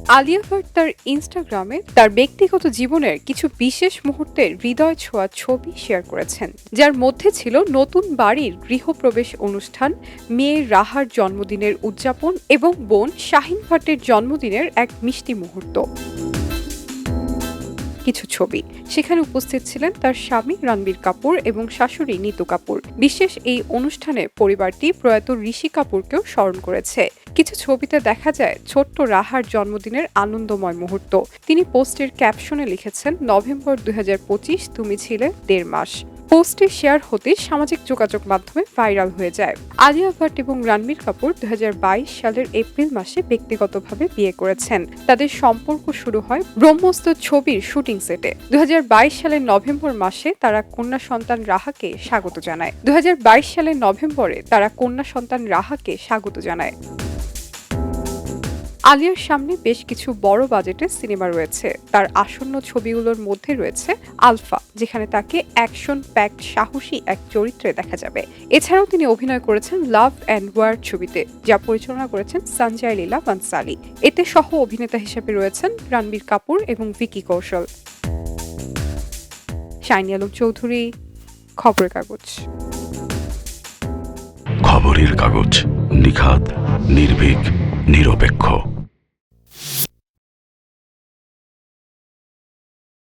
আলিয়া ভাট তার ইনস্টাগ্রামে তার ব্যক্তিগত জীবনের কিছু বিশেষ মুহূর্তের হৃদয় ছোঁয়া ছবি শেয়ার করেছেন, যার মধ্যে ছিল নতুন বাড়ির গৃহপ্রবেশ অনুষ্ঠান, মেয়ে রাহার জন্মদিনের উদযাপন এবং বোন শাহিন ভাটের জন্মদিনের এক মিষ্টি মুহূর্ত। কিছু ছবি সেখানে উপস্থিত ছিলেন তার স্বামী রণবীর কাপুর এবং শাশুড়ি নিতু কাপুর। বিশেষ এই অনুষ্ঠানে পরিবারটি প্রয়াত ঋষি কাপুরকেও স্মরণ করেছে। কিছু ছবিতে দেখা যায় ছোট্ট রাহার জন্মদিনের আনন্দময় মুহূর্ত। তিনি পোস্টের ক্যাপশনে লিখেছেন, নভেম্বর 2025 তুমি ছিলে 1.5 মাস। পোস্টে শেয়ার হতে সামাজিক যোগাযোগ মাধ্যমে ভাইরাল হয়ে যায়। আলিয়া ভাট এবং রণবীর কাপুর 2022 সালের এপ্রিল মাসে ব্যক্তিগতভাবে বিয়ে করেছেন। তাদের সম্পর্ক শুরু হয় ব্রহ্মস্ত্র ছবির শুটিং সেটে। 2022 সালের নভেম্বর মাসে তারা কন্যা সন্তান রাহাকে স্বাগত জানায়। 2022 সালের নভেম্বরে তারা কন্যা সন্তান রাহাকে স্বাগত জানায়। আলিয়ার সামনে বেশ কিছু বড় বাজেটের সিনেমা রয়েছে। তার আসন্ন ছবিগুলোর মধ্যে রয়েছে আলফা, যেখানে তাকে অ্যাকশন প্যাকড সাহসী এক চরিত্রে দেখা যাবে। এছাড়াও তিনি অভিনয় করেছেন লাভ অ্যান্ড ওয়ার ছবিতে, যা পরিচালনা করেছেন সঞ্জয় লীলা বানসালি। এতে সহ অভিনেতা হিসেবে রয়েছেন রণবীর কাপুর এবং ভিকি কৌশল। শাইনি আলম চৌধুরী, খবরের কাগজ। খবরের কাগজ, নিখাত, নির্ভীক, নিরপেক্ষ।